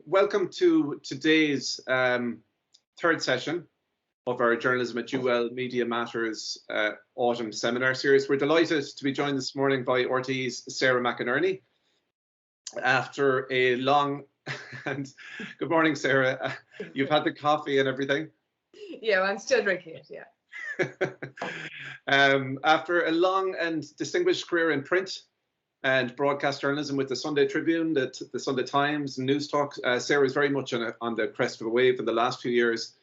Welcome to today's third session of our Journalism at UL Media Matters Autumn Seminar Series. We're delighted to be joined this morning by RTE's Sarah McInerney. After a long and good morning, Sarah. You've had the coffee and everything. Yeah, I'm still drinking it. Yeah. After a long and distinguished career in print and broadcast journalism with the Sunday Tribune, the Sunday Times, and News Talk, Sarah is very much on the crest of a wave in the last few years.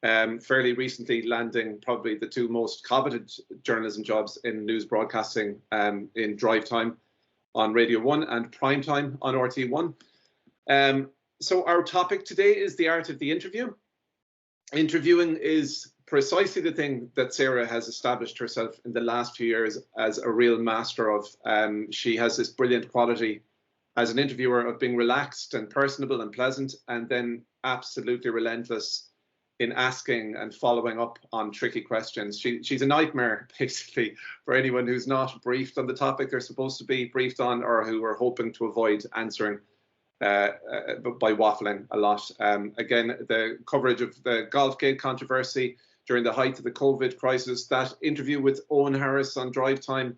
Fairly recently landing probably the two most coveted journalism jobs in news broadcasting in drive time on Radio 1 and prime time on RTE 1. So our topic today is the art of the interview. Interviewing is precisely the thing that Sarah has established herself in the last few years as a real master of. She has this brilliant quality as an interviewer of being relaxed and personable and pleasant, and then absolutely relentless in asking and following up on tricky questions. She's a nightmare, basically, for anyone who's not briefed on the topic they're supposed to be briefed on, or who are hoping to avoid answering by waffling a lot. Again, the coverage of the Golfgate controversy during the height of the COVID crisis, that interview with Owen Harris on Drive Time,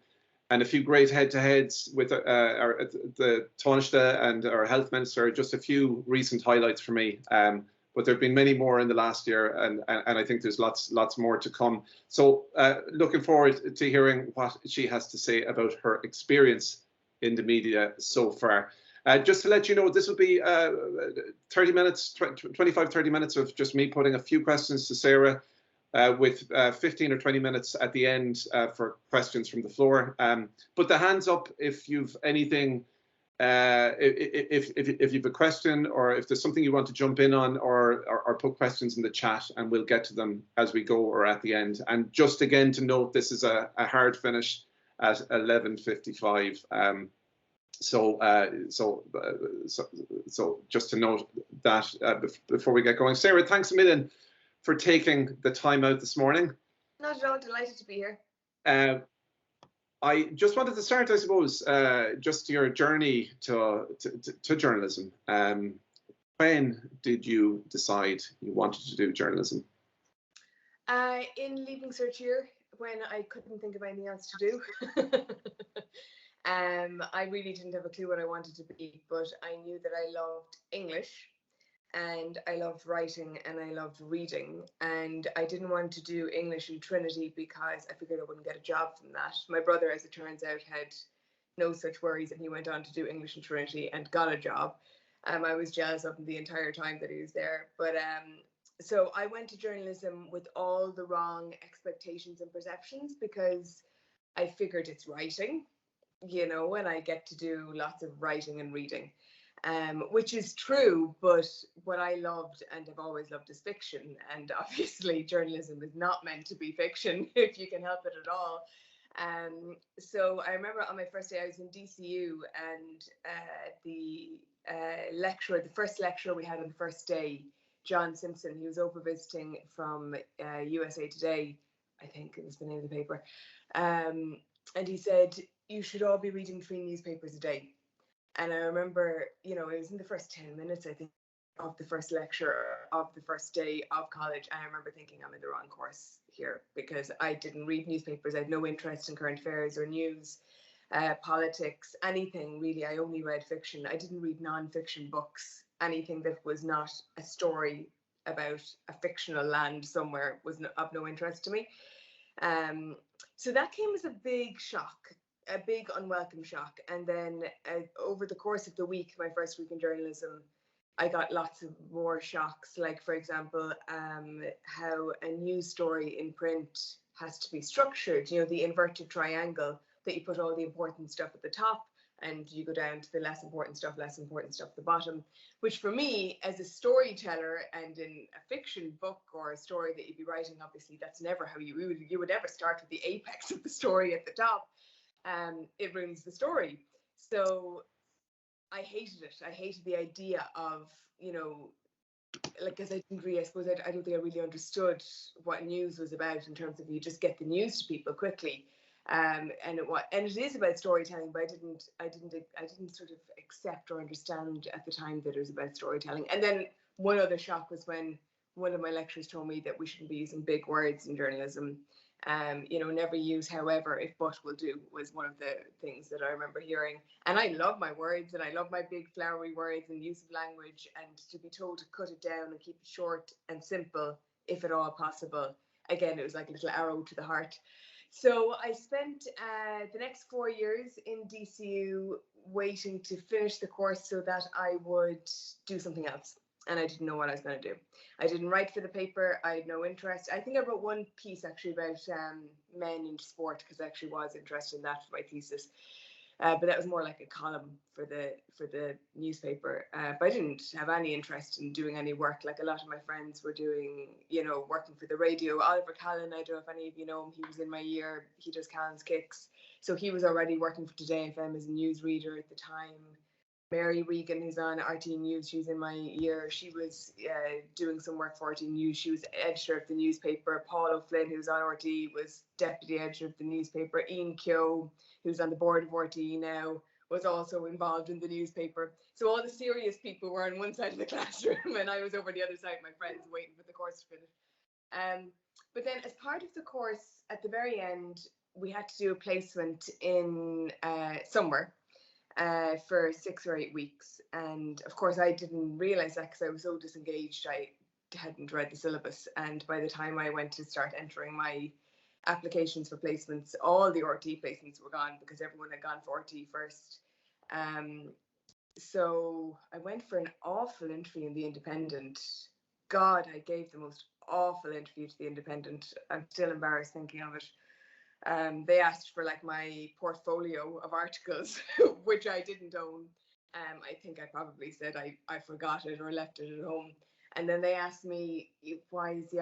and a few great head-to-heads with the Taoiseach and our Health Minister, just a few recent highlights for me. But there have been many more in the last year, and I think there's lots more to come. So looking forward to hearing what she has to say about her experience in the media so far. Just to let you know, this will be 30 minutes, 25, 30 minutes of just me putting a few questions to Sarah, with 15 or 20 minutes at the end for questions from the floor. Put the hands up if you've anything, if you've a question, or if there's something you want to jump in on, or put questions in the chat, and we'll get to them as we go or at the end. And just again to note, this is a hard finish at 11:55. So just to note that before we get going. Sarah, thanks a million for taking the time out this morning. Not at all, delighted to be here. I just wanted to start, I suppose, just your journey to journalism. When did you decide you wanted to do journalism? In Leaving Cert year, when I couldn't think of anything else to do. I really didn't have a clue what I wanted to be, but I knew that I loved English, and I loved writing, and I loved reading, and I didn't want to do English in Trinity because I figured I wouldn't get a job from that. My brother, as it turns out, had no such worries, and he went on to do English in Trinity and got a job. I was jealous of him the entire time that he was there. But so I went to journalism with all the wrong expectations and perceptions, because I figured it's writing, you know, and I get to do lots of writing and reading. Which is true, but what I loved and have always loved is fiction, and obviously journalism is not meant to be fiction if you can help it at all. So I remember on my first day I was in DCU, and the first lecturer we had on the first day, John Simpson, he was over visiting from USA Today, I think it was the name of the paper, and he said, you should all be reading 3 newspapers a day. And I remember, you know, it was in the first 10 minutes, I think, of the first lecture of the first day of college. And I remember thinking, I'm in the wrong course here, because I didn't read newspapers. I had no interest in current affairs or news, politics, anything really. I only read fiction. I didn't read non-fiction books. Anything that was not a story about a fictional land somewhere was of no interest to me. So that came as a big shock. A big unwelcome shock. And then over the course of the week, my first week in journalism, I got lots of more shocks, like, for example, how a news story in print has to be structured, you know, the inverted triangle, that you put all the important stuff at the top and you go down to the less important stuff at the bottom, which for me, as a storyteller and in a fiction book or a story that you'd be writing, obviously that's never how you would ever start with the apex of the story at the top. It ruins the story. So I hated it. I hated the idea of, you know, like, because I didn't really, I suppose I don't think I really understood what news was about in terms of you just get the news to people quickly. And it is about storytelling, but I didn't sort of accept or understand at the time that it was about storytelling. And then one other shock was when one of my lecturers told me that we shouldn't be using big words in journalism. Never use however if but will do, was one of the things that I remember hearing. And I love my words, and I love my big flowery words and use of language, and to be told to cut it down and keep it short and simple, if at all possible. Again, it was like a little arrow to the heart. So I spent the next 4 years in DCU waiting to finish the course so that I would do something else. And I didn't know what I was going to do. I didn't write for the paper. I had no interest. I think I wrote one piece actually about men in sport, because I actually was interested in that for my thesis. But that was more like a column for the newspaper. But I didn't have any interest in doing any work. Like a lot of my friends were doing, working for the radio. Oliver Callan, I don't know if any of you know him, he was in my year. He does Callan's Kicks. So he was already working for Today FM as a newsreader at the time. Mary Regan, who's on RTE News, she's in my year. She was doing some work for RTE News. She was editor of the newspaper. Paul O'Flynn, who's on RTE, was deputy editor of the newspaper. Ian Keogh, who's on the board of RTE now, was also involved in the newspaper. So all the serious people were on one side of the classroom, and I was over the other side, my friends, waiting for the course to finish. But then as part of the course, at the very end, we had to do a placement in somewhere. For 6 or 8 weeks, and of course I didn't realize that because I was so disengaged. I hadn't read the syllabus, and by the time I went to start entering my applications for placements, all the RTE placements were gone because everyone had gone for RTE first. So I went for an awful interview in the Independent. God, I gave the most awful interview to the Independent. I'm still embarrassed thinking of it. They asked for like my portfolio of articles, which I didn't own. I think I probably said I forgot it or left it at home. And then they asked me, why is the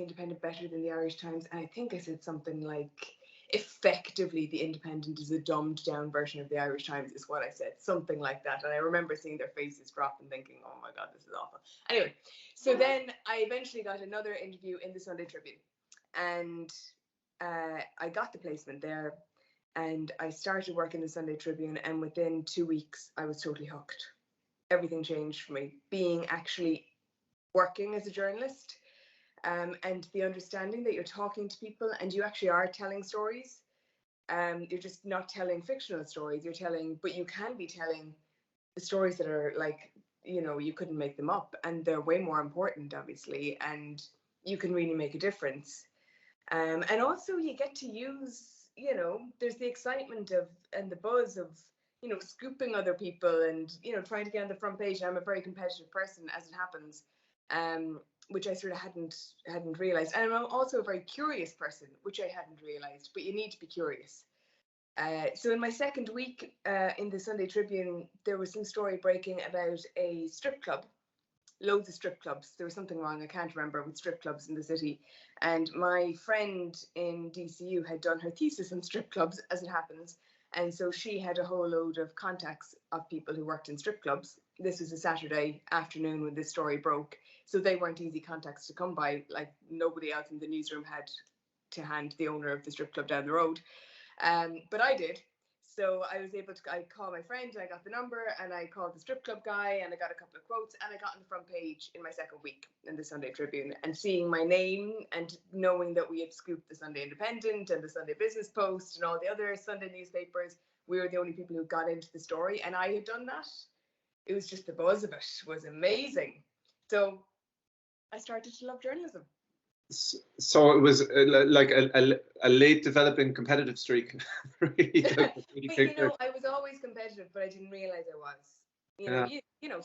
Independent better than the Irish Times? And I think I said something like, effectively, the Independent is a dumbed down version of the Irish Times, is what I said, something like that. And I remember seeing their faces drop and thinking, oh my God, this is awful. Anyway, so then I eventually got another interview in the Sunday Tribune. And I got the placement there, and I started working in the Sunday Tribune, and within 2 weeks I was totally hooked. Everything changed for me, being actually working as a journalist, and the understanding that you're talking to people and you actually are telling stories. You're just not telling fictional stories, but you can be telling the stories that are like, you couldn't make them up, and they're way more important, obviously, and you can really make a difference. And also you get to use, there's the excitement and the buzz of, scooping other people and, trying to get on the front page. I'm a very competitive person, as it happens, which I sort of hadn't realized. And I'm also a very curious person, which I hadn't realized, but you need to be curious. So in my second week in the Sunday Tribune, there was some story breaking about a strip club. Loads of strip clubs. There was something wrong, I can't remember, with strip clubs in the city. And my friend in DCU had done her thesis on strip clubs, as it happens. And so she had a whole load of contacts of people who worked in strip clubs. This was a Saturday afternoon when this story broke. So they weren't easy contacts to come by. Like, nobody else in the newsroom had to hand the owner of the strip club down the road. But I did. So I called my friend, and I got the number, and I called the strip club guy, and I got a couple of quotes, and I got on the front page in my second week in the Sunday Tribune. And seeing my name and knowing that we had scooped the Sunday Independent and the Sunday Business Post and all the other Sunday newspapers, we were the only people who got into the story, and I had done that. It was just the buzz of it was amazing. So I started to love journalism. So it was like a late developing competitive streak. Really, but I was always competitive, but I didn't realize I was.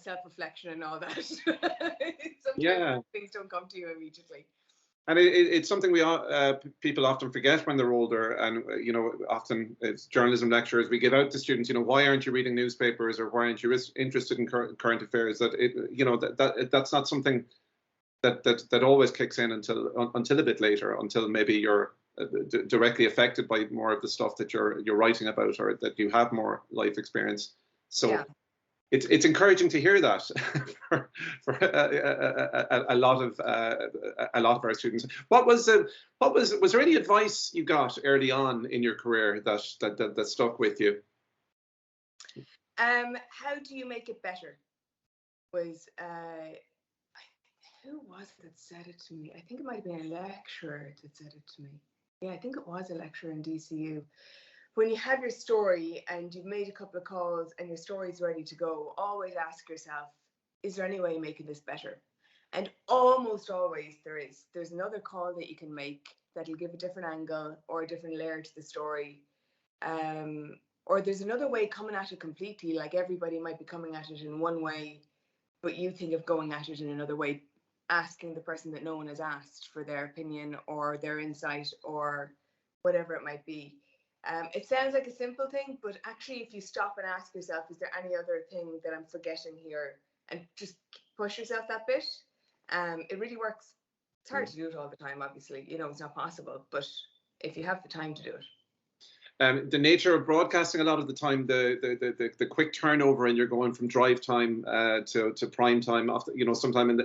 Self-reflection and all that. Sometimes things don't come to you immediately. And it's something people often forget when they're older. And often as journalism lecturers, we give out to students, why aren't you reading newspapers, or why aren't you interested in current affairs? That's not something that always kicks in until a bit later, until maybe you're directly affected by more of the stuff that you're writing about, or that you have more life experience. So, it's encouraging to hear that for a lot of our students. Was there any advice you got early on in your career that stuck with you? How do you make it better? Was who was it that said it to me? I think it might have been a lecturer that said it to me. Yeah, I think it was a lecturer in DCU. When you have your story and you've made a couple of calls and your story's ready to go, always ask yourself, is there any way of making this better? And almost always there is. There's another call that you can make that'll give a different angle or a different layer to the story. Or there's another way coming at it completely, like everybody might be coming at it in one way, but you think of going at it in another way, asking the person that no one has asked for their opinion or their insight or whatever it might be. It sounds like a simple thing, but actually if you stop and ask yourself, is there any other thing that I'm forgetting here, and just push yourself that bit, it really works. It's hard to do it all the time, obviously, it's not possible, but if you have the time to do it. The nature of broadcasting, a lot of the time, the quick turnover, and you're going from drive time to prime time, after, sometime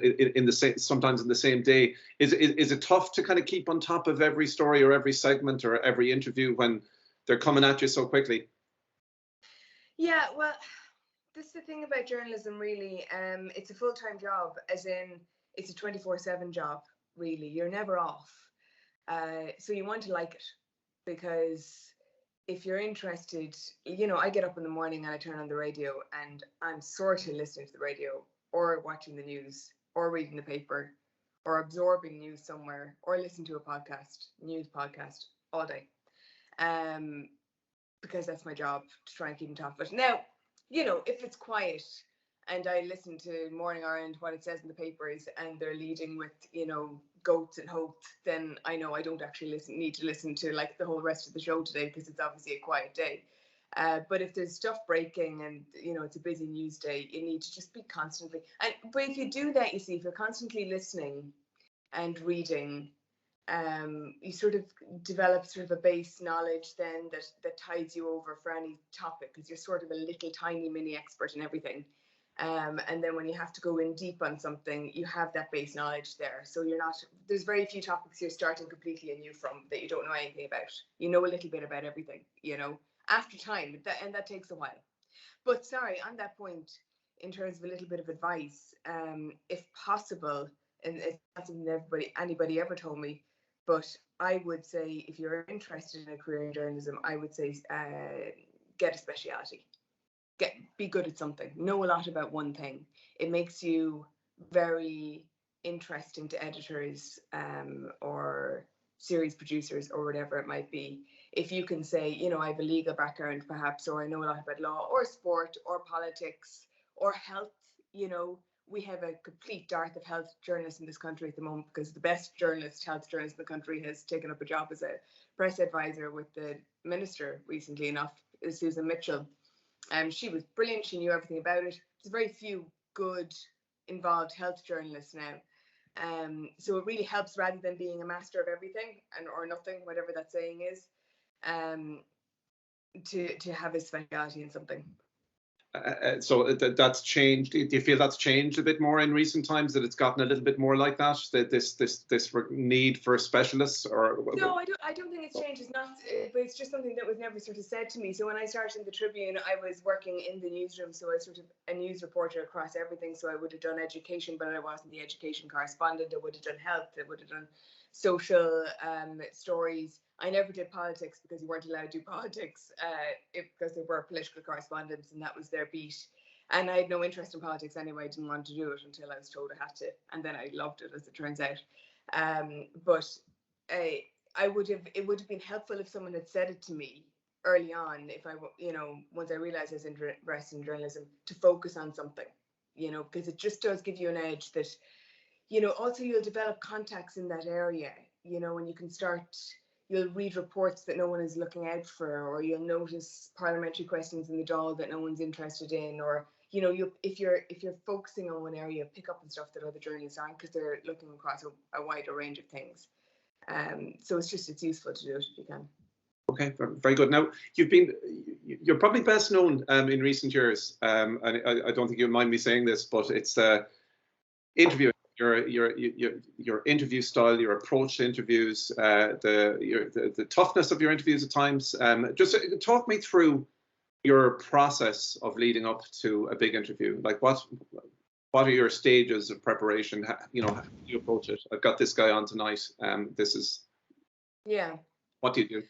sometimes in the same day. Is it tough to kind of keep on top of every story or every segment or every interview when they're coming at you so quickly? Yeah, well, this is the thing about journalism, really. It's a full-time job, as in it's a 24/7 job, really. You're never off. So you want to like it, because if you're interested, I get up in the morning and I turn on the radio and I'm sort of listening to the radio or watching the news or reading the paper or absorbing news somewhere or listening to a news podcast all day. Because that's my job, to try and keep on top of it. Now, if it's quiet and I listen to Morning Ireland, what it says in the papers, and they're leading with, goats and hope, then I know I don't actually need to listen to like the whole rest of the show today, because it's obviously a quiet day. But if there's stuff breaking and, it's a busy news day, you need to just be constantly. But if you do that, you see, if you're constantly listening and reading, you sort of develop sort of a base knowledge then that tides you over for any topic, because you're sort of a little tiny mini expert in everything. And then when you have to go in deep on something, you have that base knowledge there. So there's very few topics you're starting completely anew from that you don't know anything about. You know a little bit about everything, after time, and that takes a while. But sorry, on that point, in terms of a little bit of advice, if possible, and it's not something anybody ever told me, but I would say if you're interested in a career in journalism, I would say get a speciality. Be good at something. Know a lot about one thing. It makes you very interesting to editors or series producers or whatever it might be. If you can say, I have a legal background perhaps, or I know a lot about law or sport or politics or health, we have a complete dearth of health journalists in this country at the moment, because the best health journalist in the country has taken up a job as a press advisor with the minister recently enough, Susan Mitchell. She was brilliant. She knew everything about it. There's very few good involved health journalists now. So it really helps, rather than being a master of everything or nothing, whatever that saying is, to have a speciality in something. So that's changed. Do you feel that's changed a bit more in recent times, that it's gotten a little bit more like that this need for specialists? Or no, I don't think it's changed. It's not, but it's just something that was never sort of said to me. So when I started in the Tribune, I was working in the newsroom, so I was sort of a news reporter across everything. So I would have done education, but I wasn't the education correspondent. I would have done health. I would have done social stories. I never did politics, because you weren't allowed to do politics because there were political correspondents and that was their beat. And I had no interest in politics anyway. I didn't want to do it until I was told I had to. And then I loved it, as it turns out. But it would have been helpful if someone had said it to me early on, if once I realized I was interested in journalism, to focus on something, because it just does give you an edge that, also you'll develop contacts in that area, and you can you'll read reports that no one is looking out for, or you'll notice parliamentary questions in the Dáil that no one's interested in, or if you're focusing on one area, pick up on stuff that other journalists aren't, because they're looking across a wider range of things. So it's useful to do it if you can. Okay, very good. Now, you're probably best known in recent years, and I don't think you'll mind me saying this, but it's interviewing. Your interview style, your approach to interviews, the toughness of your interviews at times. Just talk me through your process of leading up to a big interview. Like what are your stages of preparation? How do you approach it? I've got this guy on tonight. This is what do you do?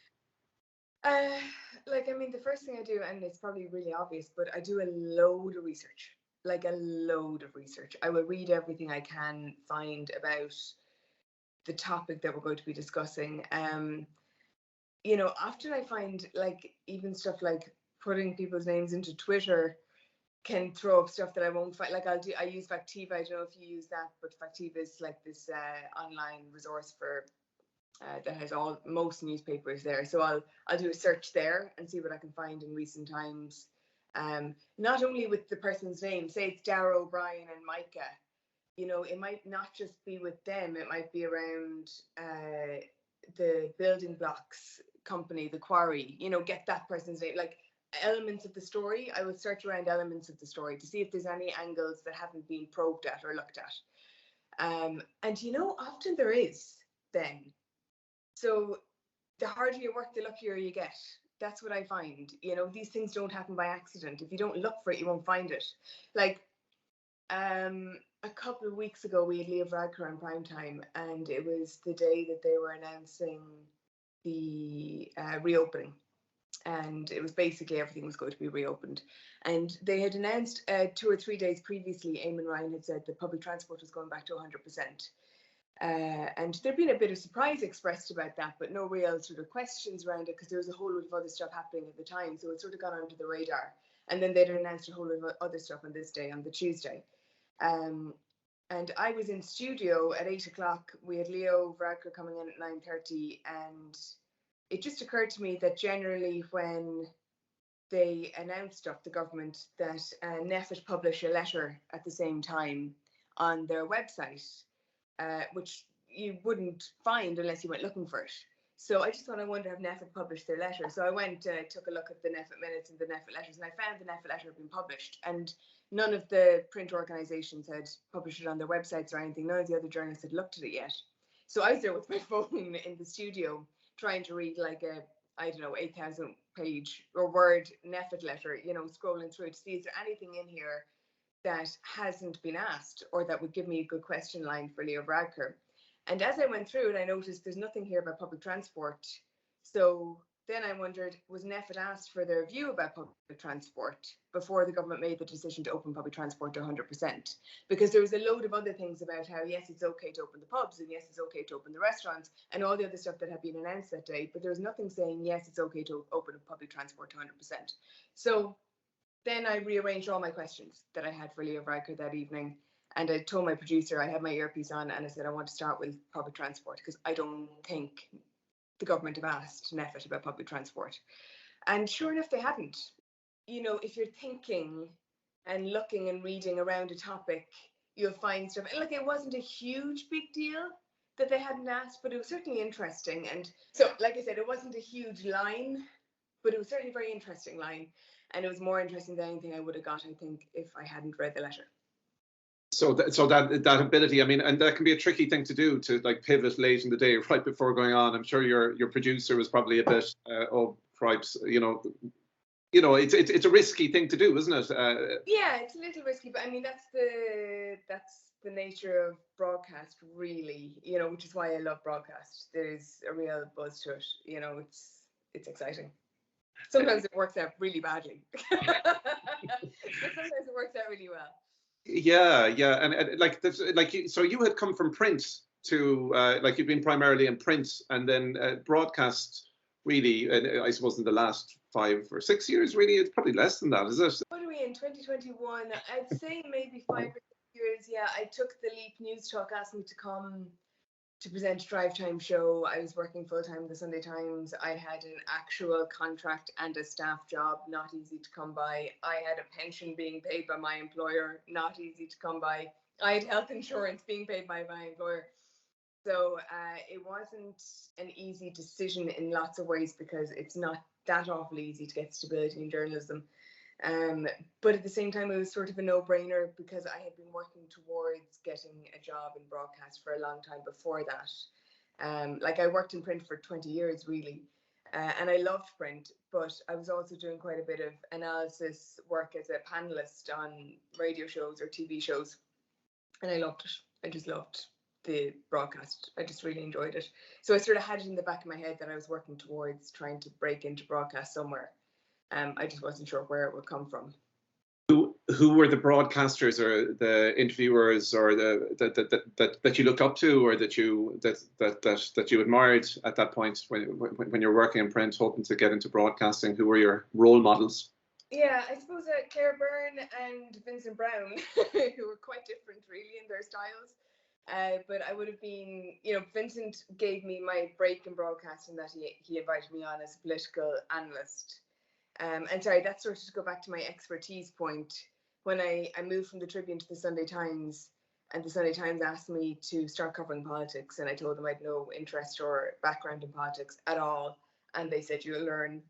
Like, I mean, the first thing I do, and it's probably really obvious, but I do a load of research. Like a load of research. I will read everything I can find about the topic that we're going to be discussing. Often I find, like, even stuff like putting people's names into Twitter can throw up stuff that I won't find. Like I use Factiva. I don't know if you use that, but Factiva is like this online resource for that has most newspapers there. So I'll do a search there and see what I can find in recent times. Not only with the person's name, say it's Darragh O'Brien and Micah, it might not just be with them, it might be around the building blocks company, the quarry, get that person's name, like elements of the story. I would search around elements of the story to see if there's any angles that haven't been probed at or looked at. And often there is then. So the harder you work, the luckier you get. That's what I find. These things don't happen by accident. If you don't look for it, you won't find it. Like a couple of weeks ago, we had Leo Varadkar on primetime, and it was the day that they were announcing the reopening. And it was basically everything was going to be reopened. And they had announced 2 or 3 days previously, Eamon Ryan had said that public transport was going back to 100%. And there'd been a bit of surprise expressed about that, but no real sort of questions around it because there was a whole lot of other stuff happening at the time. So it sort of got under the radar. And then they'd announced a whole lot of other stuff on this day, on the Tuesday. And I was in studio at 8 o'clock. We had Leo Varadkar coming in at 9:30. And it just occurred to me that generally when they announced stuff, the government, that NEFIT publish a letter at the same time on their website, which you wouldn't find unless you went looking for it. So I just thought, I wonder if NEFIT published their letter. So I went, took a look at the NEFIT minutes and the NEFIT letters, and I found the NEFIT letter had been published. And none of the print organisations had published it on their websites or anything. None of the other journalists had looked at it yet. So I was there with my phone in the studio trying to read like a, 8,000 page or word NEFIT letter, scrolling through it to see is there anything in here that hasn't been asked or that would give me a good question line for Leo Varadkar. And as I went through it, I noticed there's nothing here about public transport. So then I wondered, was NEFIT asked for their view about public transport before the government made the decision to open public transport to 100%? Because there was a load of other things about how, yes, it's okay to open the pubs, and yes, it's okay to open the restaurants, and all the other stuff that had been announced that day. But there was nothing saying, yes, it's okay to open public transport to 100%. So then I rearranged all my questions that I had for Leo Varadkar that evening. And I told my producer, I had my earpiece on, and I said, I want to start with public transport because I don't think the government have asked NEFIT about public transport. And sure enough, they hadn't. If you're thinking and looking and reading around a topic, you'll find stuff. And it wasn't a huge big deal that they hadn't asked, but it was certainly interesting. And so, like I said, it wasn't a huge line, but it was certainly a very interesting line. And it was more interesting than anything I would have got, I think, if I hadn't read the letter. So that ability, I mean, and that can be a tricky thing to do, to like pivot late in the day, right before going on. I'm sure your producer was probably a bit, oh, cripes, it's a risky thing to do, isn't it? Yeah, it's a little risky, but I mean, that's the nature of broadcast, really, which is why I love broadcast. There's a real buzz to it, it's exciting. Sometimes it works out really badly, but sometimes it works out really well. Yeah, and so you had come from print to you've been primarily in print and then broadcast, really, I suppose in the last 5 or 6 years, really. It's probably less than that, is it? What are we in 2021? I'd say maybe 5 or 6 years. Yeah, I took the Leap News Talk, asked me to come to present a drive time show. I was working full time at the Sunday Times. I had an actual contract and a staff job, not easy to come by. I had a pension being paid by my employer, not easy to come by. I had health insurance being paid by my employer. So it wasn't an easy decision in lots of ways, because it's not that awful easy to get stability in journalism. But at the same time, it was sort of a no-brainer, because I had been working towards getting a job in broadcast for a long time before that. Like, I worked in print for 20 years, really, and I loved print, but I was also doing quite a bit of analysis work as a panelist on radio shows or TV shows, and I loved it. I just loved the broadcast. I just really enjoyed it. So I sort of had it in the back of my head that I was working towards trying to break into broadcast somewhere. I just wasn't sure where it would come from. Who were the broadcasters or the interviewers or that you looked up to, or that you admired at that point when you're working in print, hoping to get into broadcasting? Who were your role models? Yeah, I suppose Claire Byrne and Vincent Brown, who were quite different really in their styles. But I would have been, Vincent gave me my break in broadcasting, that he invited me on as a political analyst. And sorry, that's sort of to go back to my expertise point. When I moved from the Tribune to the Sunday Times, and the Sunday Times asked me to start covering politics, and I told them I had no interest or background in politics at all, and they said, you'll learn.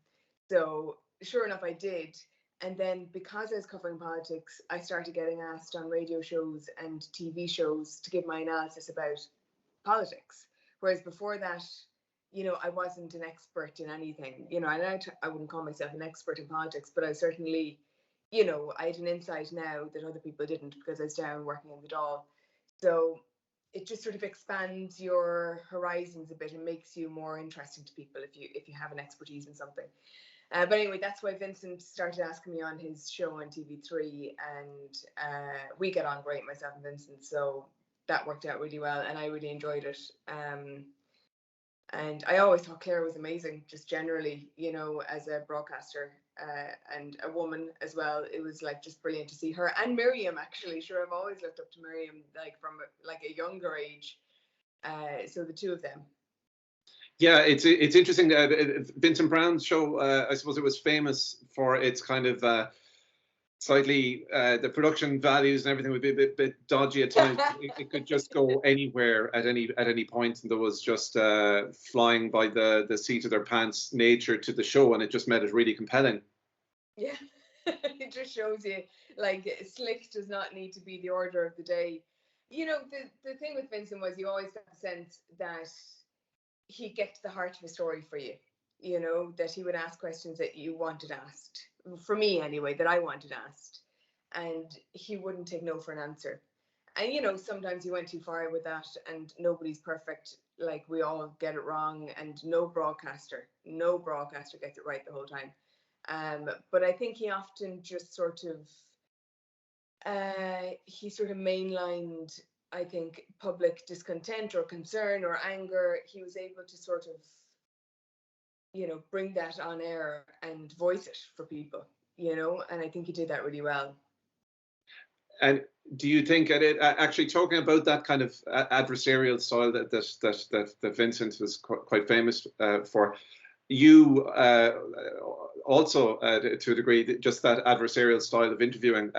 So sure enough, I did. And then, because I was covering politics, I started getting asked on radio shows and TV shows to give my analysis about politics. Whereas before that, I wasn't an expert in anything, and I wouldn't call myself an expert in politics, but I certainly, I had an insight now that other people didn't, because I was down working in the Dáil. So it just sort of expands your horizons a bit and makes you more interesting to people if you have an expertise in something. But anyway, that's why Vincent started asking me on his show on TV3, and we get on great, myself and Vincent. So that worked out really well, and I really enjoyed it. And I always thought Claire was amazing, just generally, as a broadcaster, and a woman as well. It was like just brilliant to see her, and Miriam, actually. Sure, I've always looked up to Miriam, like from like a younger age. So the two of them. Yeah, it's interesting. Vincent Brown's show, I suppose it was famous for its kind of slightly the production values and everything would be a bit dodgy at times. It could just go anywhere at any point, and there was just flying by the seat of their pants nature to the show, and it just made it really compelling. Yeah, it just shows you, like, slick does not need to be the order of the day. The thing with Vincent was, you always got the sense that he'd get to the heart of a story for you, that he would ask questions that you wanted asked, for me anyway, that I wanted asked, and he wouldn't take no for an answer. And sometimes he went too far with that, and nobody's perfect, like, we all get it wrong, and no broadcaster gets it right the whole time. But I think he often just sort of mainlined, I think, public discontent or concern or anger. He was able to sort of, bring that on air and voice it for people, and I think he did that really well. And do you think actually talking about that kind of adversarial style that Vincent was quite famous for, you also to a degree, just that adversarial style of interviewing,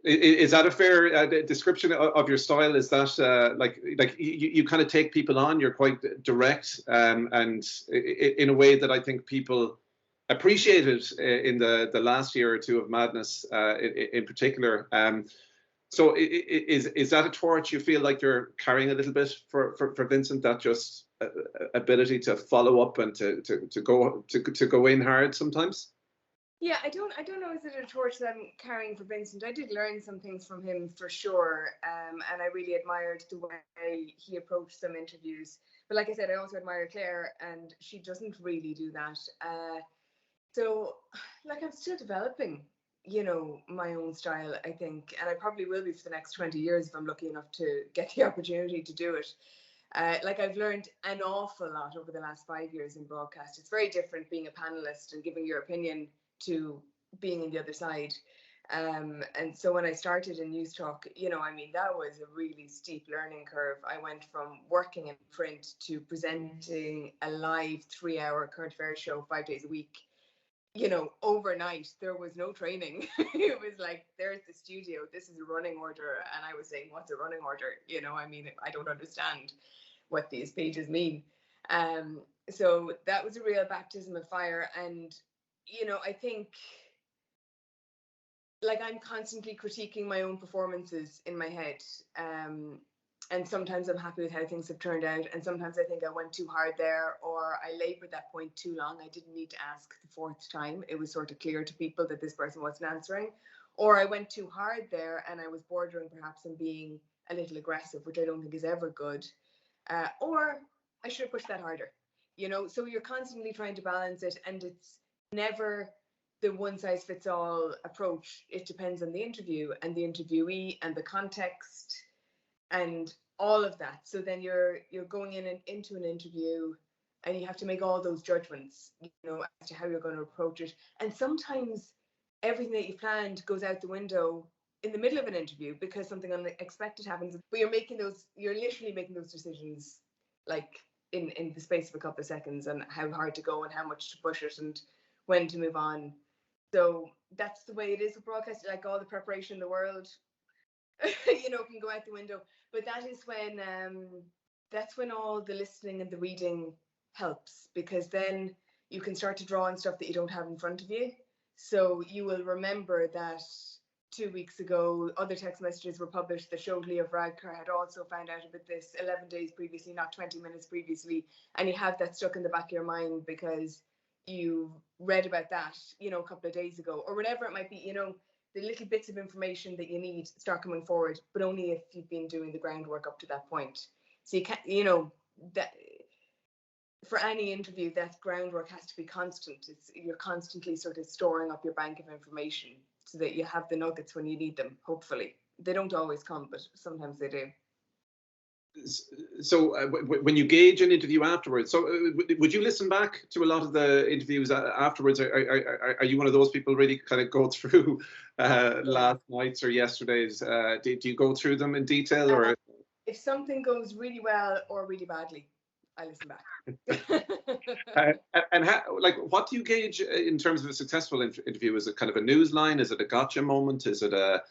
is that a fair description of your style? Is that like you kind of take people on, you're quite direct, and in a way that I think people appreciated in the last year or two of Madness in particular. So is that a torch you feel like you're carrying a little bit for Vincent, that just ability to follow up and to go in hard sometimes? Yeah, I don't know, is it a torch that I'm carrying for Vincent? I did learn some things from him for sure, and I really admired the way he approached some interviews. But like I said, I also admire Claire, and she doesn't really do that. So, like, I'm still developing, my own style, I think, and I probably will be for the next 20 years if I'm lucky enough to get the opportunity to do it. Like, I've learned an awful lot over the last 5 years in broadcast. It's very different being a panelist and giving your opinion to being on the other side. And so when I started in News Talk, that was a really steep learning curve. I went from working in print to presenting a live 3-hour current affairs show 5 days a week. you know, overnight. There was no training. It was like, there's the studio, this is a running order. And I was saying, what's a running order? You know, I mean, I don't understand what these pages mean. So that was a real baptism of fire. And, you know, I think, like, I'm constantly critiquing my own performances in my head. And sometimes I'm happy with how things have turned out. And sometimes I think I went too hard there, or I labored that point too long. I didn't need to ask the fourth time. It was sort of clear to people that this person wasn't answering. Or I went too hard there and I was bordering perhaps on being a little aggressive, which I don't think is ever good. Or I should have pushed that harder, you know? So you're constantly trying to balance it, and it's never the one size fits all approach. It depends on the interview and the interviewee and the context and all of that. So then you're going in and into an interview, and you have to make all those judgments, you know, as to how you're going to approach it. And sometimes everything that you planned goes out the window in the middle of an interview because something unexpected happens. But you're literally making those decisions, like in the space of a couple of seconds, and how hard to go and how much to push it and when to move on. So that's the way it is with broadcasting. Like, all the preparation in the world, you know, can go out the window. But that is when that's when all the listening and the reading helps, because then you can start to draw on stuff that you don't have in front of you. So you will remember that 2 weeks ago, other text messages were published that showed Leo Varadkar had also found out about this 11 days previously, not 20 minutes previously. And you have that stuck in the back of your mind because you read about that, you know, a couple of days ago, or whatever it might be. You know, the little bits of information that you need start coming forward, but only if you've been doing the groundwork up to that point. So you can't, you know, that for any interview, that groundwork has to be constant. You're constantly sort of storing up your bank of information so that you have the nuggets when you need them, hopefully. They don't always come, but sometimes they do. So when you gauge an interview afterwards, so would you listen back to a lot of the interviews afterwards? Are you one of those people really kind of go through last night's or yesterday's? Do you go through them in detail, or if something goes really well or really badly, I listen back. And how, like, what do you gauge in terms of a successful interview? Is it kind of a news line? Is it a gotcha moment? Is it a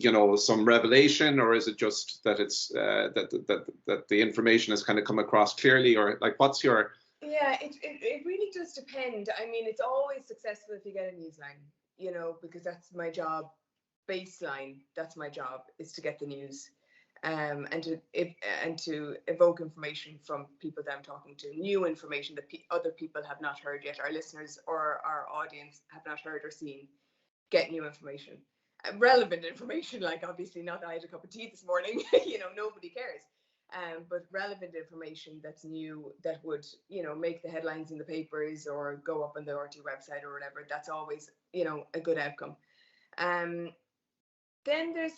you know, some revelation, or is it just that it's that the information has kind of come across clearly, or like, what's your? Yeah, it really does depend. I mean, it's always successful if you get a news line, you know, because that's my job. Baseline, that's my job, is to get the news, and to evoke information from people that I'm talking to, new information that other people have not heard yet, our listeners or our audience have not heard or seen. Get new information, relevant information, like obviously not that I had a cup of tea this morning, you know, nobody cares, but relevant information that's new, that would, you know, make the headlines in the papers or go up on the RTE website or whatever. That's always, you know, a good outcome. Then there's,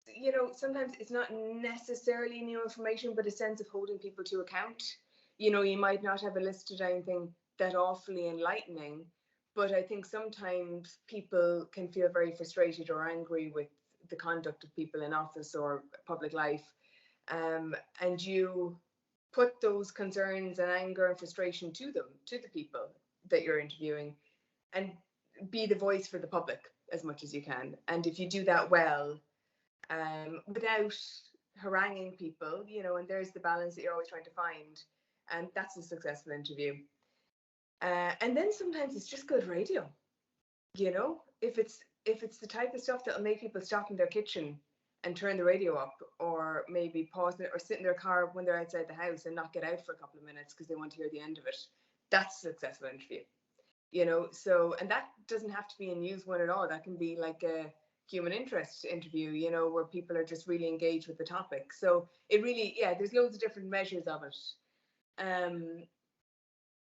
you know, sometimes it's not necessarily new information, but a sense of holding people to account. You know, you might not have elicited anything that awfully enlightening, but I think sometimes people can feel very frustrated or angry with the conduct of people in office or public life. And you put those concerns and anger and frustration to them, to the people that you're interviewing, and be the voice for the public as much as you can. And if you do that well, without haranguing people, you know, and there's the balance that you're always trying to find, and that's a successful interview. And then sometimes it's just good radio, you know, if it's the type of stuff that'll make people stop in their kitchen and turn the radio up, or maybe pause it or sit in their car when they're outside the house and not get out for a couple of minutes because they want to hear the end of it. That's a successful interview. You know, so, and that doesn't have to be a news one at all. That can be like a human interest interview, you know, where people are just really engaged with the topic. So it really, yeah, there's loads of different measures of it.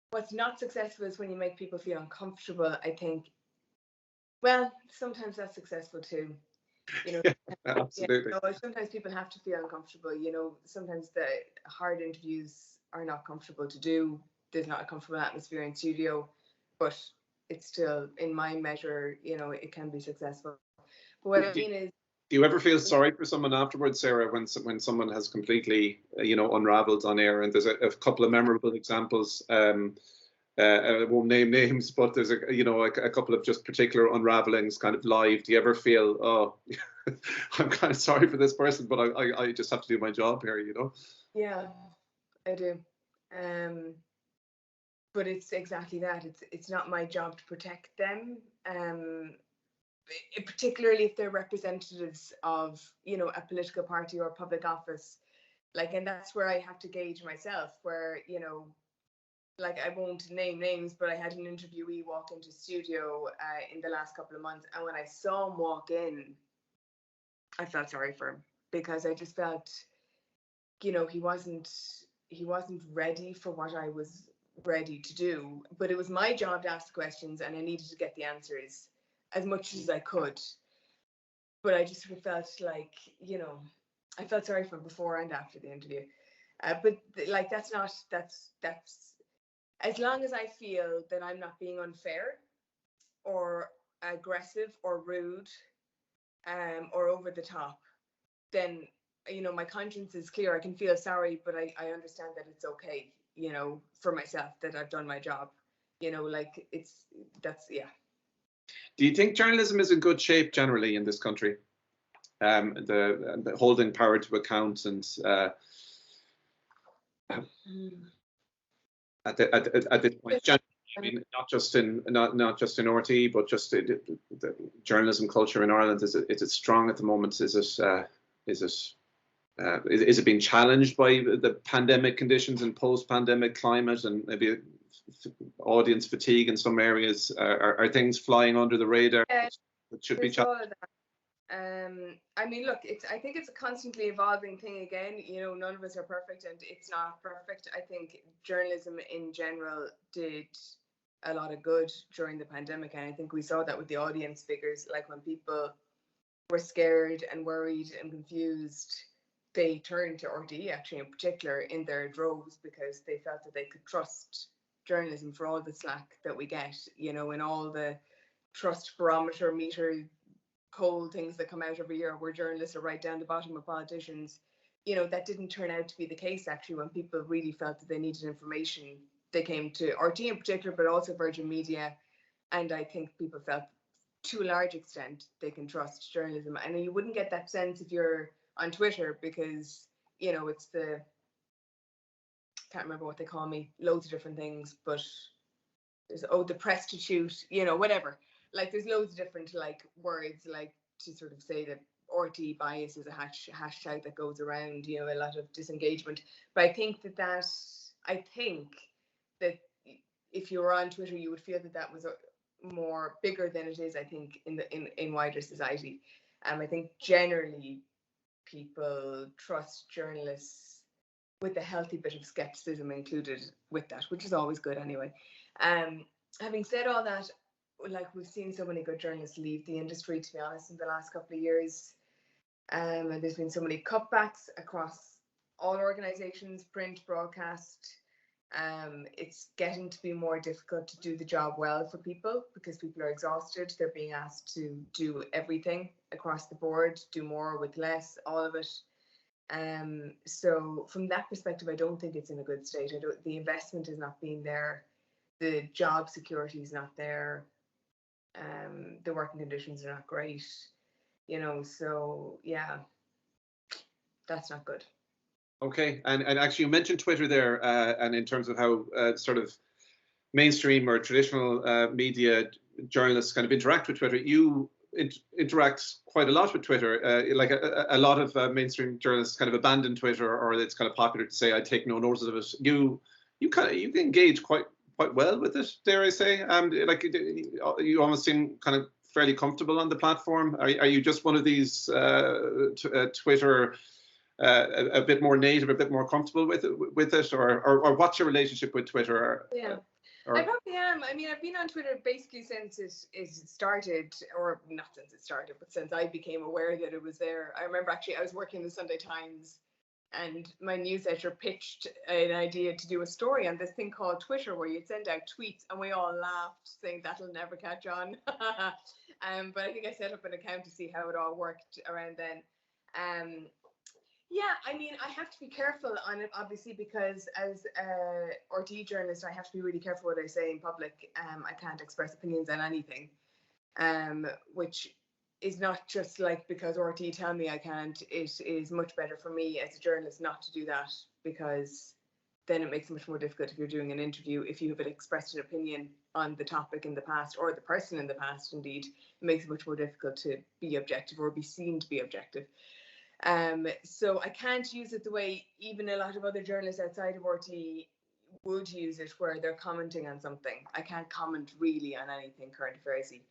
What's not successful is when you make people feel uncomfortable, I think. Well, sometimes that's successful too. You know, absolutely. You know, sometimes people have to feel uncomfortable. You know, sometimes the hard interviews are not comfortable to do. There's not a comfortable atmosphere in studio, but it's still, in my measure, you know, it can be successful. But what I mean is, Do you ever feel sorry for someone afterwards, Sarah, when someone has completely, unraveled on air? And there's a couple of memorable examples. I won't name names, but there's a couple of just particular unravelings kind of live. Do you ever feel, oh, I'm kind of sorry for this person, but I just have to do my job here, Yeah, I do. But it's exactly that. It's not my job to protect them. Particularly if they're representatives of, a political party or a public office. Like, and that's where I have to gauge myself, where, like, I won't name names, but I had an interviewee walk into studio in the last couple of months, and when I saw him walk in, I felt sorry for him, because I just felt, he wasn't ready for what I was ready to do. But it was my job to ask the questions, and I needed to get the answers as much as I could. But I just sort of felt like, I felt sorry for him before and after the interview. But like, that's as long as I feel that I'm not being unfair or aggressive or rude or over the top, then, my conscience is clear. I can feel sorry, but I understand that it's okay, for myself, that I've done my job. Like, yeah. Do you think journalism is in good shape generally in this country? The holding power to account and at this point, I mean, not just in RTE, but just the journalism culture in Ireland. Is it strong at the moment? Is it being challenged by the pandemic conditions and post-pandemic climate, and maybe audience fatigue in some areas? Are things flying under the radar that should be challenged? I mean, look, I think it's a constantly evolving thing. Again, none of us are perfect, and it's not perfect. I think journalism in general did a lot of good during the pandemic, and I think we saw that with the audience figures. Like, when people were scared and worried and confused, they turned to RTE, actually, in particular, in their droves, because they felt that they could trust journalism for all the slack that we get, in all the trust barometer meter cold things that come out every year, where journalists are right down the bottom of politicians. That didn't turn out to be the case, actually. When people really felt that they needed information, they came to RTE in particular, but also Virgin Media. And I think people felt, to a large extent, they can trust journalism. And you wouldn't get that sense if you're on Twitter, because, it's can't remember what they call me, loads of different things, but there's, the prostitute, whatever. Like, there's loads of different, like, words, like, to sort of say that RTE bias is a hashtag that goes around, a lot of disengagement. But I think that if you were on Twitter, you would feel that was more bigger than it is, I think, in wider society. I think generally people trust journalists with a healthy bit of skepticism included with that, which is always good anyway. Having said all that, like, we've seen so many good journalists leave the industry, to be honest, in the last couple of years. And there's been so many cutbacks across all organisations, print, broadcast. It's getting to be more difficult to do the job well for people, because people are exhausted. They're being asked to do everything across the board, do more with less, all of it. So from that perspective, I don't think it's in a good state. The investment is not being there. The job security is not there. The working conditions are not great, so yeah, that's not good. Okay, and actually you mentioned Twitter there, and in terms of how sort of mainstream or traditional media journalists kind of interact with Twitter, you interact quite a lot with Twitter. Like a lot of mainstream journalists kind of abandon Twitter, or it's kind of popular to say, I take no notice of it. You engage quite well with it, dare I say? Like, you almost seem kind of fairly comfortable on the platform. Are you just one of these Twitter a bit more native, a bit more comfortable with it, or what's your relationship with Twitter? Yeah. I probably am. I mean, I've been on Twitter basically since it started, or not since it started, but since I became aware that it was there. I remember, actually, I was working in the Sunday Times, and my newsletter pitched an idea to do a story on this thing called Twitter, where you'd send out tweets, and we all laughed, saying that'll never catch on. But I think I set up an account to see how it all worked around then. Yeah, I mean, I have to be careful on it, obviously, because as a RTE journalist, I have to be really careful what I say in public. I can't express opinions on anything, which is not just like because RTE tell me I can't. It is much better for me as a journalist not to do that, because then it makes it much more difficult if you're doing an interview. If you have expressed an opinion on the topic in the past, or the person in the past, indeed, it makes it much more difficult to be objective or be seen to be objective. So I can't use it the way even a lot of other journalists outside of RTE would use it, where they're commenting on something. I can't comment really on anything current affairsy.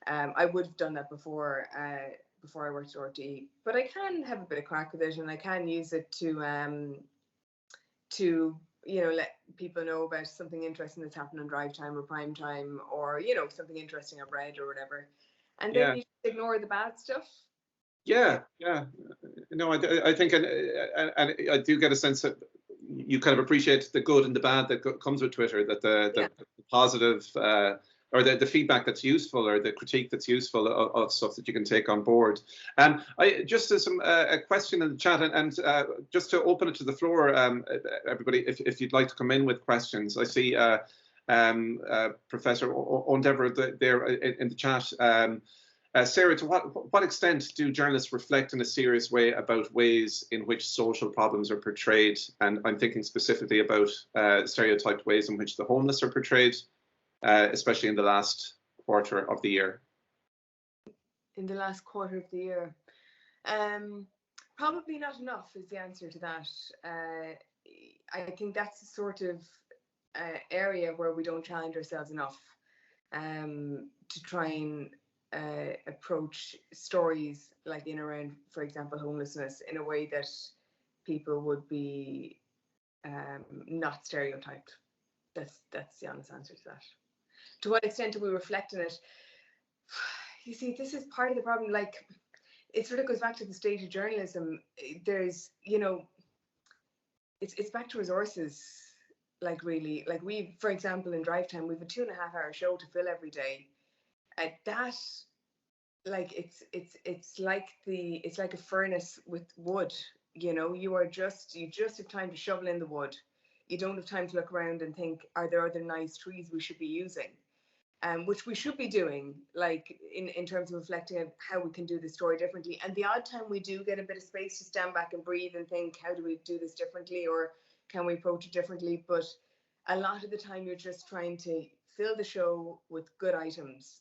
I would have done that before I worked at RTE, but I can have a bit of crack with it, and I can use it to let people know about something interesting that's happened on drive time or prime time, or something interesting I've read or whatever, and then you just ignore the bad stuff. Yeah. No, I think, and I do get a sense that you kind of appreciate the good and the bad that comes with Twitter, that the positive or the feedback that's useful, or the critique that's useful of stuff that you can take on board. I just a question in the chat, and just to open it to the floor, everybody, if you'd like to come in with questions. I see Professor Ondever there in the chat. Sarah, to what extent do journalists reflect in a serious way about ways in which social problems are portrayed? And I'm thinking specifically about stereotyped ways in which the homeless are portrayed, especially in the last quarter of the year. In the last quarter of the year, probably not enough is the answer to that. I think that's the sort of area where we don't challenge ourselves enough to try and approach stories like in around, for example, homelessness in a way that people would be not stereotyped. That's the honest answer to that. To what extent do we reflect on it? You see, this is part of the problem. Like, it sort of goes back to the stage of journalism. There's, it's back to resources. Like, really, like we, for example, in drive time, we have a 2.5-hour show to fill every day. That, like, it's like a furnace with wood. You just have time to shovel in the wood. You don't have time to look around and think, are there other nice trees we should be using? Which we should be doing, like in terms of reflecting on how we can do the story differently. And the odd time we do get a bit of space to stand back and breathe and think, how do we do this differently, or can we approach it differently? But a lot of the time you're just trying to fill the show with good items.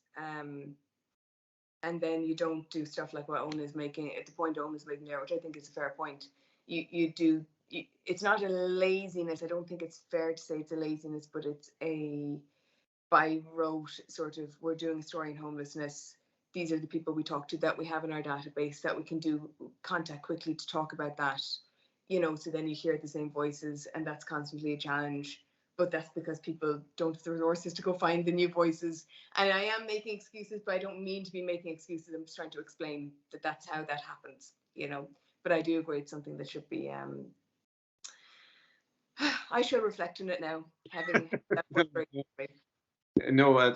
And then you don't do stuff like what Owen is making, at the point Owen is making there, which I think is a fair point. It's not a laziness. I don't think it's fair to say it's a laziness, but it's a by rote sort of, we're doing a story in homelessness. These are the people we talk to that we have in our database that we can do contact quickly to talk about that, so then you hear the same voices, and that's constantly a challenge. But that's because people don't have the resources to go find the new voices. And I am making excuses, but I don't mean to be making excuses. I'm just trying to explain that that's how that happens, But I do agree it's something that should be, I should reflect on it now, having that work very quickly. No,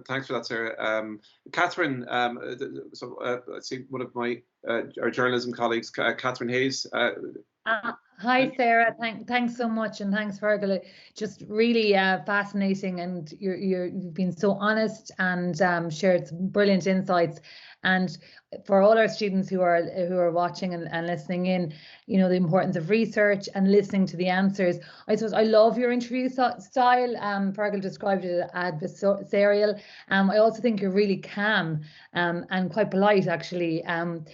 thanks for that, Sarah. Catherine, let's see, one of our journalism colleagues, Catherine Hayes. Hi, Sarah. Thanks so much, and thanks, Fergal. Just really fascinating, and you've been so honest and shared some brilliant insights. And for all our students who are watching and listening in, the importance of research and listening to the answers. I suppose I love your interview style. Fergal described it as adversarial. I also think you're really calm and quite polite, actually. And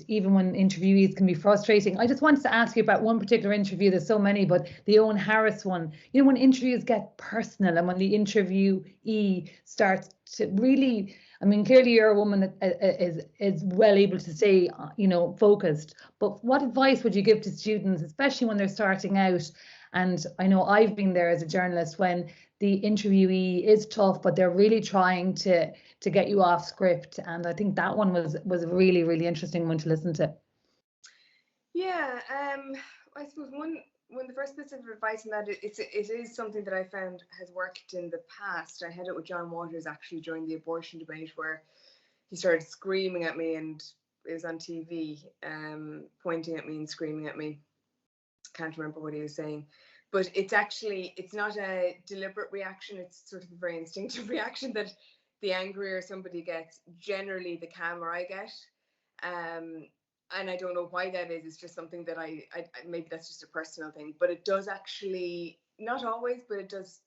even when interviewees can be frustrating. I just wanted to ask you about one particular interview. There's so many, but the Owen Harris one. When interviews get personal and when the interviewee starts to really, clearly you're a woman that is well able to stay, focused. But what advice would you give to students, especially when they're starting out? And I know I've been there as a journalist when the interviewee is tough, but they're really trying to get you off script. And I think that one was a really, really interesting one to listen to. Yeah, I suppose one of the first bits of advice on that, it is something that I found has worked in the past. I had it with John Waters actually during the abortion debate, where he started screaming at me, and it was on TV, pointing at me and screaming at me. Can't remember what he was saying, but it's not a deliberate reaction. It's sort of a very instinctive reaction that the angrier somebody gets, generally the calmer I get. And I don't know why that is. It's just something that I maybe that's just a personal thing, but it does actually, not always, but it does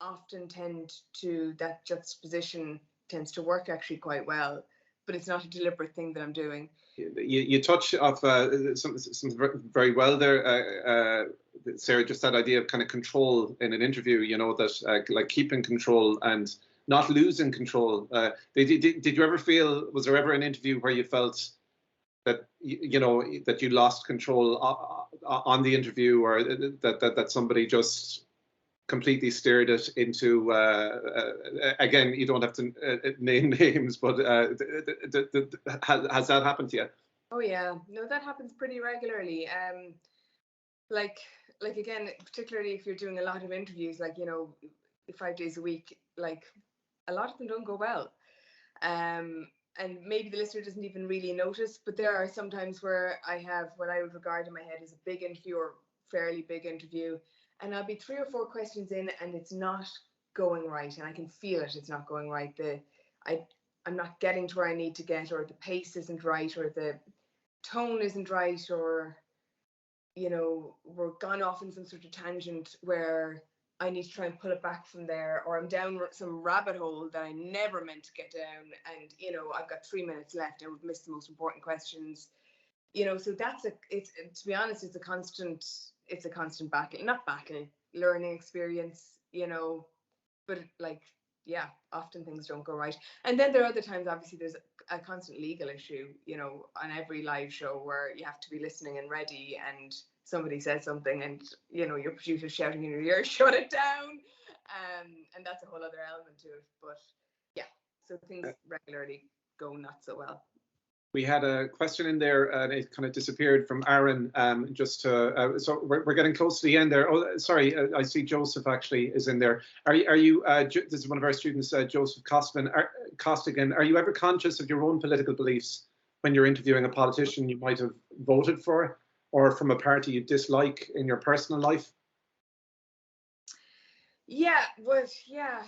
often tend to, that juxtaposition tends to work actually quite well, but it's not a deliberate thing that I'm doing. You touch off something very well there, Sarah, just that idea of kind of control in an interview, you know, that like keeping control and not losing control. Did you ever feel, was there ever an interview where you felt that, you know, that you lost control on the interview, or that somebody just completely steered it into, again, you don't have to name names, but has that happened to you? Oh yeah, no, that happens pretty regularly. Like again, particularly if you're doing a lot of interviews, like, you know, 5 days a week, like a lot of them don't go well. And maybe the listener doesn't even really notice, but there are some times where I have what I would regard in my head as a big interview, or fairly big interview, and I'll be 3 or 4 questions in and it's not going right, and I can feel it, it's not going right. I'm not getting to where I need to get, or the pace isn't right, or the tone isn't right, or, you know, we're gone off in some sort of tangent where I need to try and pull it back from there, or I'm down some rabbit hole that I never meant to get down, and, you know, I've got 3 minutes left and we've missed the most important questions, you know. So it's to be honest, it's a constant learning experience, you know. But like, yeah, often things don't go right, and then there are other times, obviously there's a constant legal issue, you know, on every live show, where you have to be listening and ready, and somebody says something and, you know, your producer's shouting in your ear, shut it down, and that's a whole other element to it. But yeah, so things regularly go not so well. We had a question in there and it kind of disappeared, from Aaron. So we're getting close to the end there. Oh, sorry, I see Joseph actually is in there. Are you this is one of our students, Joseph Costigan. Are you ever conscious of your own political beliefs when you're interviewing a politician you might have voted for, or from a party you dislike in your personal life? Yeah, well, yeah,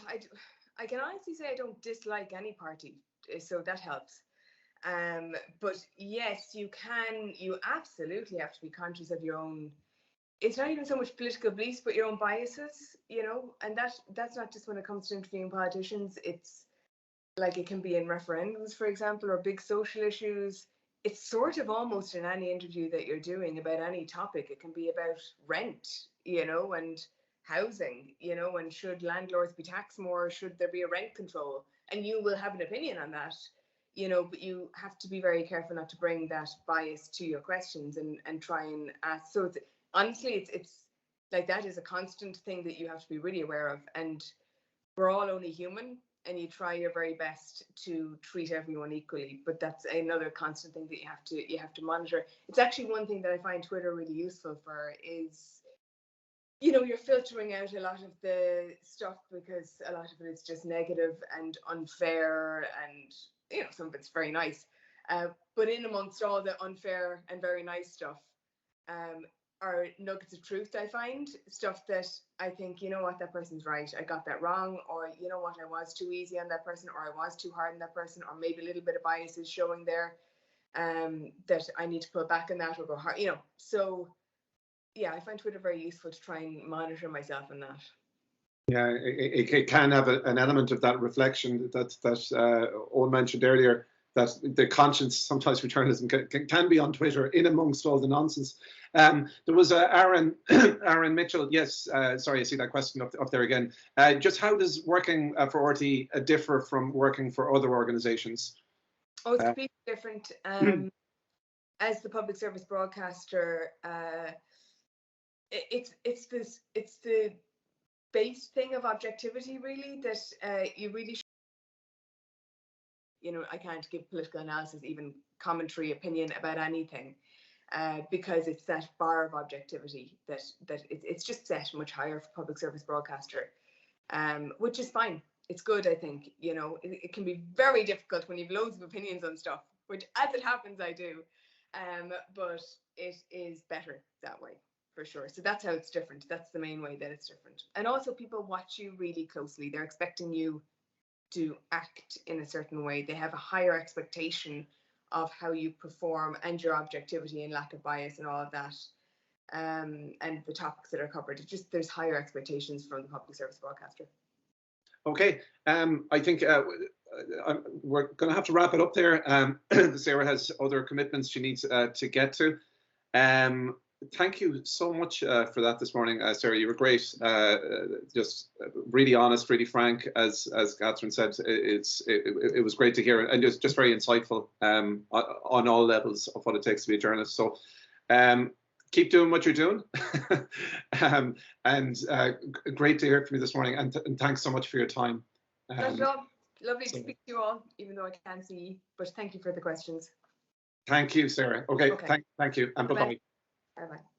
I can honestly say I don't dislike any party, so that helps. But yes, you absolutely have to be conscious of your own, it's not even so much political beliefs, but your own biases, you know, and that's not just when it comes to interviewing politicians. It's like, it can be in referendums, for example, or big social issues. It's sort of almost in any interview that you're doing about any topic. It can be about rent, you know, and housing, you know, and should landlords be taxed more? Should there be a rent control? And you will have an opinion on that, you know, but you have to be very careful not to bring that bias to your questions and try and ask. So honestly, it's like, that is a constant thing that you have to be really aware of. And we're all only human, and you try your very best to treat everyone equally. But that's another constant thing that you have to monitor. It's actually one thing that I find Twitter really useful for, is, you know, you're filtering out a lot of the stuff, because a lot of it is just negative and unfair, and, you know, some of it's very nice. But in amongst all the unfair and very nice stuff, are nuggets of truth. I find stuff that I think, you know what, that person's right, I got that wrong, or, you know what, I was too easy on that person, or I was too hard on that person, or maybe a little bit of bias is showing there, that I need to pull back on that, or go hard, you know. So yeah, I find Twitter very useful to try and monitor myself in that. Yeah, it can have an element of that reflection that Owen mentioned earlier, that the conscience sometimes for journalism can be on Twitter, in amongst all the nonsense. There was Aaron Mitchell. Yes, sorry, I see that question up there again. Just how does working for RTE differ from working for other organisations? Oh, it's completely different. As the public service broadcaster, it's the base thing of objectivity, really, that you really, you know, I can't give political analysis, even commentary, opinion about anything, because it's that bar of objectivity that it's just set much higher for public service broadcaster, which is fine. it's good, I think. You know, it can be very difficult when you've loads of opinions on stuff, which as it happens I do, but it is better that way for sure. So that's how it's different. That's the main way that it's different. And also people watch you really closely. They're expecting you to act in a certain way. They have a higher expectation of how you perform and your objectivity and lack of bias and all of that, and the topics that are covered. It's just there's higher expectations from the public service broadcaster. Okay, I think we're going to have to wrap it up there. Sarah has other commitments she needs to get to. Thank you so much for that this morning, Sarah. You were great. Just really honest, really frank. As Catherine said, it was great to hear, and just very insightful on all levels of what it takes to be a journalist. So keep doing what you're doing, and great to hear from you this morning. And thanks so much for your time. Lovely to speak to you all, even though I can't see you. But thank you for the questions. Thank you, Sarah. Okay. Thank you, and bye-bye. Bye-bye.